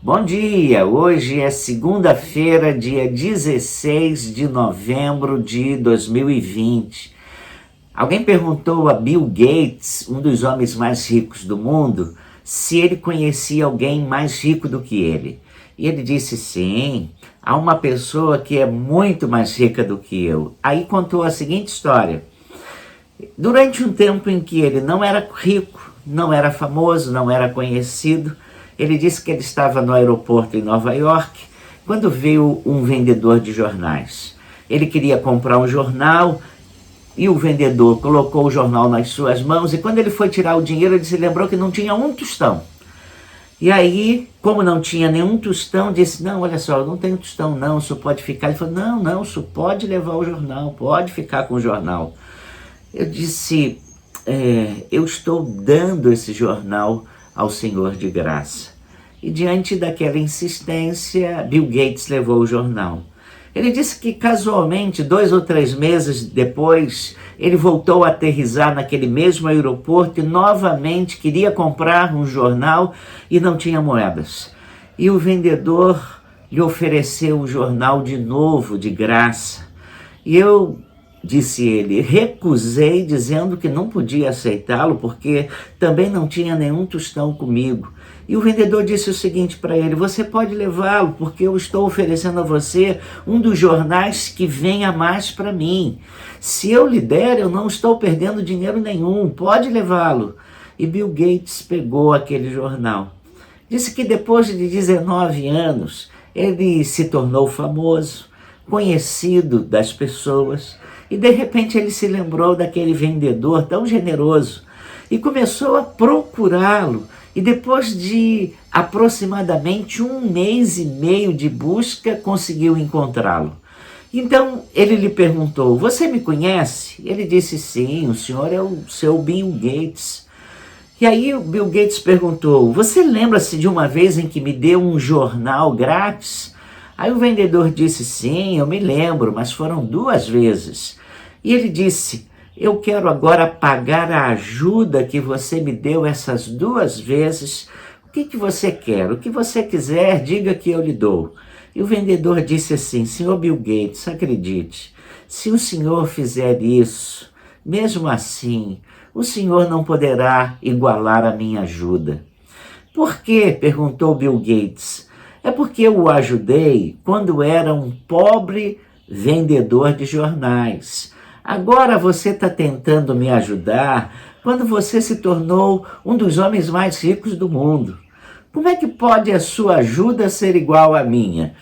Bom dia! Hoje é segunda-feira, dia 16 de novembro de 2020. Alguém perguntou a Bill Gates, um dos homens mais ricos do mundo, se ele conhecia alguém mais rico do que ele. E ele disse sim, há uma pessoa que é muito mais rica do que eu. Aí contou a seguinte história. Durante um tempo em que ele não era rico, não era famoso, não era conhecido, ele disse que ele estava no aeroporto em Nova York, quando veio um vendedor de jornais. Ele queria comprar um jornal e o vendedor colocou o jornal nas suas mãos, e quando ele foi tirar o dinheiro, ele se lembrou que não tinha um tostão. E aí, como não tinha nenhum tostão, disse, não, olha só, eu não tenho tostão não, o senhor pode ficar. Ele falou, não, o senhor pode levar o jornal, pode ficar com o jornal. Eu disse, eu estou dando esse jornal ao Senhor de graça. E diante daquela insistência, Bill Gates levou o jornal. Ele disse que casualmente, 2 ou 3 meses depois, ele voltou a aterrissar naquele mesmo aeroporto e novamente queria comprar um jornal e não tinha moedas. E o vendedor lhe ofereceu o jornal de novo, de graça. E eu, disse ele, recusei dizendo que não podia aceitá-lo porque também não tinha nenhum tostão comigo. E o vendedor disse o seguinte para ele, você pode levá-lo porque eu estou oferecendo a você um dos jornais que venha mais para mim. Se eu lhe der, eu não estou perdendo dinheiro nenhum, pode levá-lo. E Bill Gates pegou aquele jornal. Disse que depois de 19 anos, ele se tornou famoso, conhecido das pessoas, e de repente ele se lembrou daquele vendedor tão generoso e começou a procurá-lo. E depois de aproximadamente 1 mês e meio de busca, conseguiu encontrá-lo. Então ele lhe perguntou, você me conhece? Ele disse, sim, o senhor é o seu Bill Gates. E aí o Bill Gates perguntou, você lembra-se de uma vez em que me deu um jornal grátis? Aí o vendedor disse, sim, eu me lembro, mas foram 2 vezes. E ele disse, eu quero agora pagar a ajuda que você me deu essas 2 vezes. O que você quer? O que você quiser, diga que eu lhe dou. E o vendedor disse assim, senhor Bill Gates, acredite, se o senhor fizer isso, mesmo assim, o senhor não poderá igualar a minha ajuda. Por quê? Perguntou Bill Gates. É porque eu o ajudei quando era um pobre vendedor de jornais. Agora você está tentando me ajudar quando você se tornou um dos homens mais ricos do mundo. Como é que pode a sua ajuda ser igual à minha?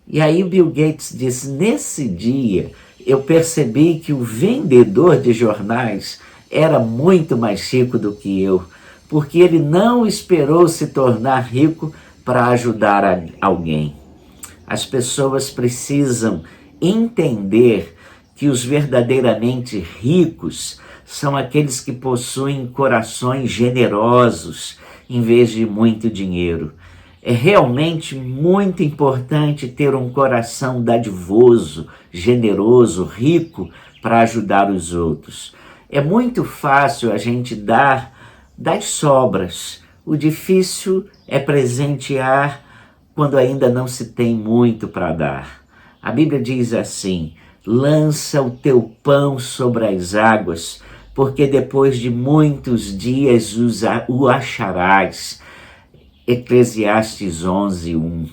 E aí Bill Gates disse, nesse dia eu percebi que o vendedor de jornais era muito mais rico do que eu, porque ele não esperou se tornar rico para ajudar alguém. As pessoas precisam entender que os verdadeiramente ricos são aqueles que possuem corações generosos em vez de muito dinheiro. É realmente muito importante ter um coração dadivoso, generoso, rico para ajudar os outros. É muito fácil a gente dar das sobras. O difícil é presentear quando ainda não se tem muito para dar. A Bíblia diz assim, lança o teu pão sobre as águas, porque depois de muitos dias o acharás. Eclesiastes 11:1.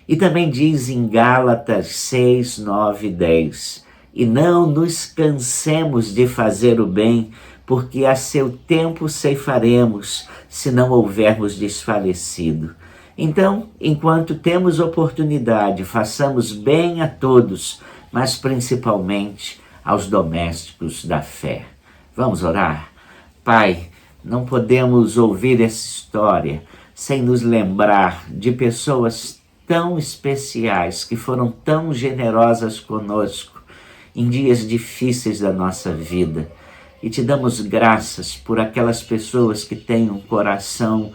E também diz em Gálatas 6, 9 e 10. E não nos cansemos de fazer o bem, porque a seu tempo ceifaremos, se não houvermos desfalecido. Então, enquanto temos oportunidade, façamos bem a todos, mas principalmente aos domésticos da fé. Vamos orar? Pai, não podemos ouvir essa história sem nos lembrar de pessoas tão especiais, que foram tão generosas conosco em dias difíceis da nossa vida. E te damos graças por aquelas pessoas que têm um coração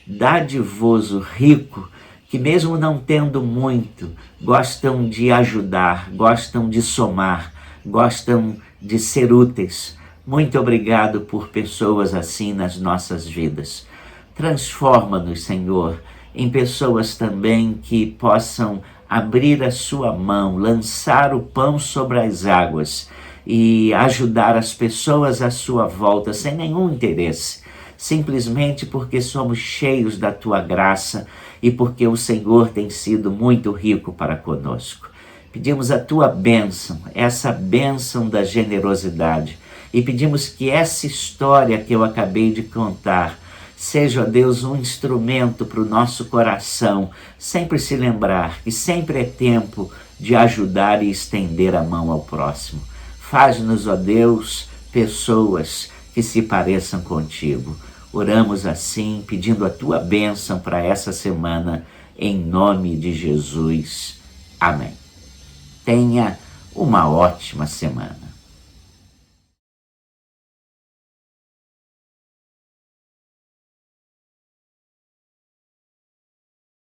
dadivoso, rico, que mesmo não tendo muito, gostam de ajudar, gostam de somar, gostam de ser úteis. Muito obrigado por pessoas assim nas nossas vidas. Transforma-nos, Senhor, em pessoas também que possam abrir a sua mão, lançar o pão sobre as águas e ajudar as pessoas à sua volta sem nenhum interesse, simplesmente porque somos cheios da tua graça e porque o Senhor tem sido muito rico para conosco. Pedimos a tua bênção, essa bênção da generosidade, e pedimos que essa história que eu acabei de contar seja, ó Deus, um instrumento para o nosso coração sempre se lembrar que sempre é tempo de ajudar e estender a mão ao próximo. Faz-nos, ó Deus, pessoas que se pareçam contigo. Oramos assim, pedindo a tua bênção para essa semana, em nome de Jesus. Amém. Tenha uma ótima semana.